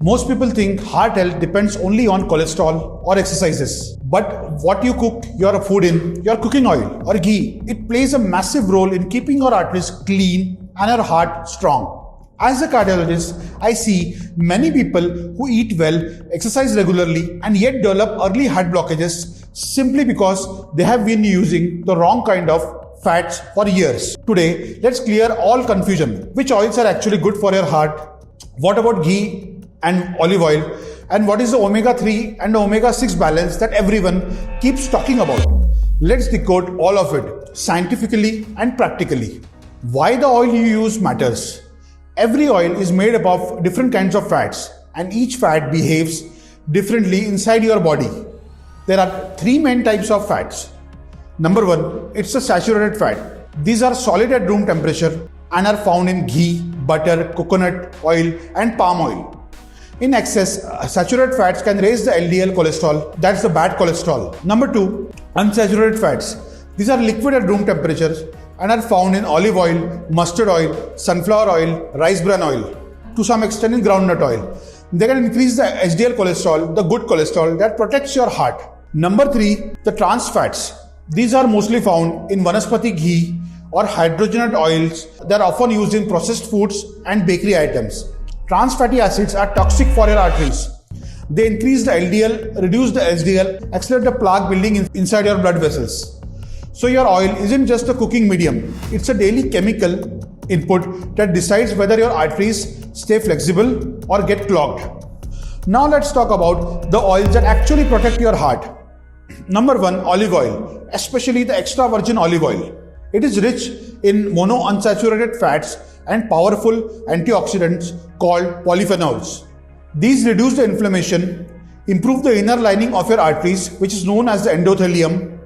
Most people think heart health depends only on cholesterol or exercises. But what you cook your food in, your cooking oil or ghee, it plays a massive role in keeping your arteries clean and your heart strong. As a cardiologist, I see many people who eat well, exercise regularly, and yet develop early heart blockages simply because they have been using the wrong kind of fats for years. Today, let's clear all confusion. Which oils are actually good for your heart? What about ghee and olive oil? And what is the omega-3 and omega-6 balance that everyone keeps talking about? Let's decode all of it scientifically and practically. Why the oil you use matters. Every oil is made up of different kinds of fats, and each fat behaves differently inside your body. There are three main types of fats. Number one, it's a saturated fat. These are solid at room temperature and are found in ghee, butter, coconut oil, and palm oil. In excess, saturated fats can raise the LDL cholesterol, that's the bad cholesterol. Number two, unsaturated fats. These are liquid at room temperature and are found in olive oil, mustard oil, sunflower oil, rice bran oil, to some extent in groundnut oil. They can increase the HDL cholesterol, the good cholesterol that protects your heart. Number three, the trans fats. These are mostly found in vanaspati ghee or hydrogenated oils that are often used in processed foods and bakery items. Trans fatty acids are toxic for your arteries. They increase the LDL, reduce the HDL, accelerate the plaque building inside your blood vessels. So your oil isn't just a cooking medium, it's a daily chemical input that decides whether your arteries stay flexible or get clogged. Now let's talk about the oils that actually protect your heart. Number one, olive oil, especially the extra virgin olive oil. It is rich in monounsaturated fats and powerful antioxidants called polyphenols. These reduce the inflammation, improve the inner lining of your arteries, which is known as the endothelium,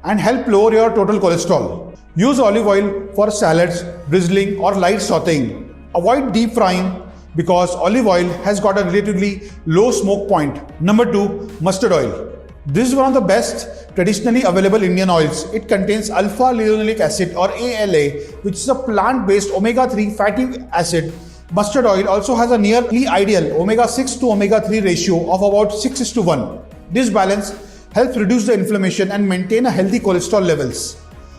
and help lower your total cholesterol. Use olive oil for salads, drizzling, or light sauteing. Avoid deep frying because olive oil has got a relatively low smoke point. Number two, mustard oil. This is one of the best traditionally available Indian oils. It contains alpha-linolenic acid or ALA, which is a plant-based omega-3 fatty acid. Mustard oil also has a nearly ideal omega-6 to omega-3 ratio of about 6:1. This balance helps reduce the inflammation and maintain a healthy cholesterol levels.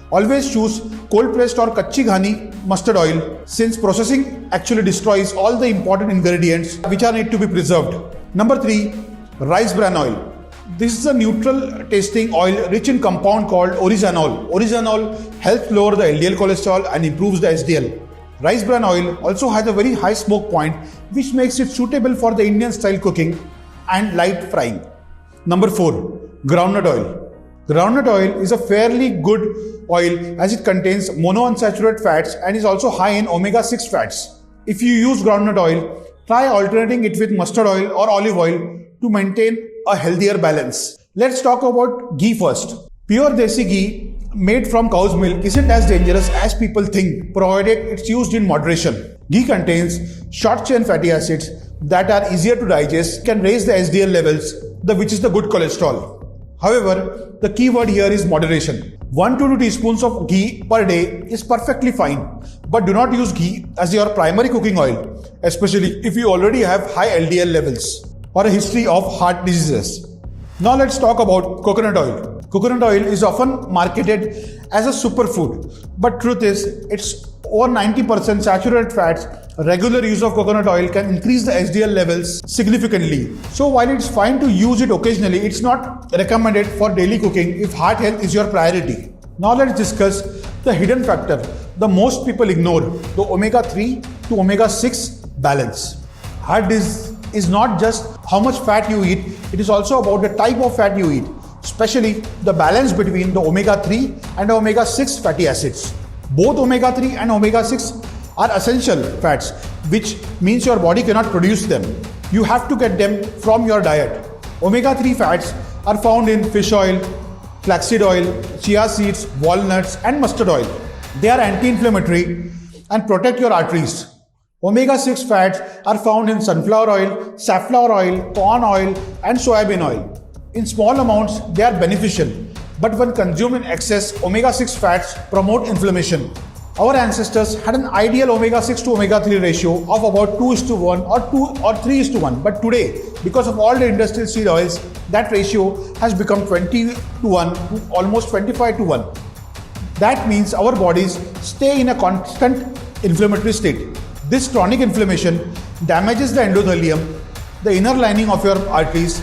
Always choose cold-pressed or kachi ghani mustard oil since processing actually destroys all the important ingredients which are need to be preserved. Number three, rice bran oil. This is a neutral tasting oil rich in compound called oryzanol. Oryzanol helps lower the LDL cholesterol and improves the HDL. Rice bran oil also has a very high smoke point which makes it suitable for the Indian style cooking and light frying. Number four, groundnut oil. Groundnut oil is a fairly good oil as it contains monounsaturated fats and is also high in omega-6 fats. If you use groundnut oil, try alternating it with mustard oil or olive oil to maintain a healthier balance. Let's talk about ghee first. Pure desi ghee made from cow's milk isn't as dangerous as people think, provided it's used in moderation. Ghee contains short chain fatty acids that are easier to digest, can raise the HDL levels, which is the good cholesterol. However, the key word here is moderation. 1 to 2 teaspoons of ghee per day is perfectly fine, but do not use ghee as your primary cooking oil, especially if you already have high LDL levels or a history of heart diseases. Now let's talk about coconut oil. Coconut oil is often marketed as a superfood, but truth is it's over 90% saturated fats. Regular use of coconut oil can increase the HDL levels significantly. So while it's fine to use it occasionally, it's not recommended for daily cooking if heart health is your priority. Now let's discuss the hidden factor the most people ignore, the omega-3 to omega-6 balance. Heart disease is not just how much fat you eat, it is also about the type of fat you eat, especially the balance between the omega-3 and omega-6 fatty acids. Both omega-3 and omega-6 are essential fats, which means your body cannot produce them. You have to get them from your diet. Omega-3 fats are found in fish oil, flaxseed oil, chia seeds, walnuts, and mustard oil. They are anti-inflammatory and protect your arteries. Omega-6 fats are found in sunflower oil, safflower oil, corn oil, and soybean oil. In small amounts, they are beneficial, but when consumed in excess, omega-6 fats promote inflammation. Our ancestors had an ideal omega-6 to omega-3 ratio of about 2:1 or 2 or 3:1. But today, because of all the industrial seed oils, that ratio has become 20:1 to almost 25:1. That means our bodies stay in a constant inflammatory state. This chronic inflammation damages the endothelium, the inner lining of your arteries,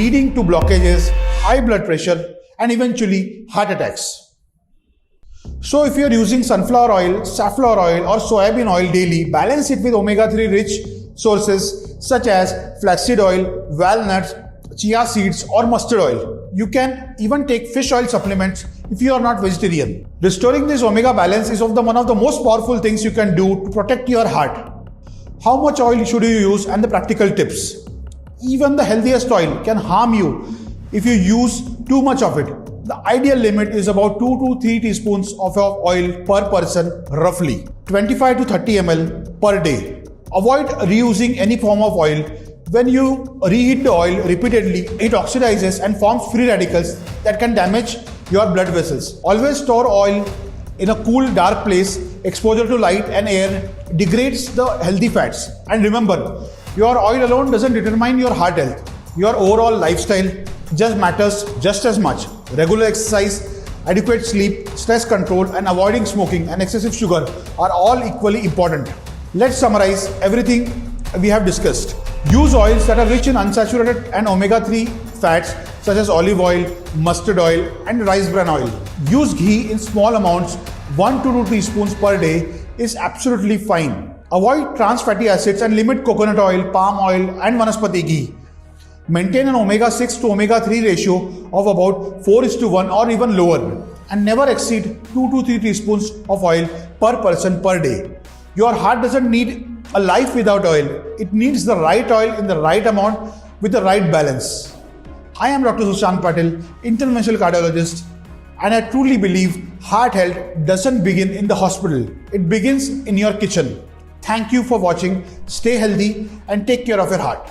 leading to blockages, high blood pressure, and eventually heart attacks. So if you are using sunflower oil, safflower oil or soybean oil daily, balance it with omega-3 rich sources such as flaxseed oil, walnuts, chia seeds or mustard oil. You can even take fish oil supplements if you are not vegetarian. Restoring this omega balance is one of the most powerful things you can do to protect your heart. How much oil should you use and the practical tips? Even the healthiest oil can harm you if you use too much of it. The ideal limit is about 2 to 3 teaspoons of oil per person, roughly 25 to 30 ml per day. Avoid reusing any form of oil. When you reheat the oil repeatedly, it oxidizes and forms free radicals that can damage your blood vessels. Always store oil in a cool, dark place. Exposure to light and air degrades the healthy fats. And remember, your oil alone doesn't determine your heart health. Your overall lifestyle just matters just as much. Regular exercise, adequate sleep, stress control, and avoiding smoking and excessive sugar are all equally important. Let's summarize everything we have discussed. Use oils that are rich in unsaturated and omega-3 fats such as olive oil, mustard oil, and rice bran oil. Use ghee in small amounts, 1 to 2 teaspoons per day is absolutely fine. Avoid trans fatty acids and limit coconut oil, palm oil, and vanaspati ghee. Maintain an omega-6 to omega-3 ratio of about 4:1 or even lower, and never exceed 2 to 3 teaspoons of oil per person per day. Your heart doesn't need a life without oil. It needs the right oil in the right amount with the right balance. I am Dr. Sushant Patil, Interventional Cardiologist, and I truly believe heart health doesn't begin in the hospital. It begins in your kitchen. Thank you for watching. Stay healthy and take care of your heart.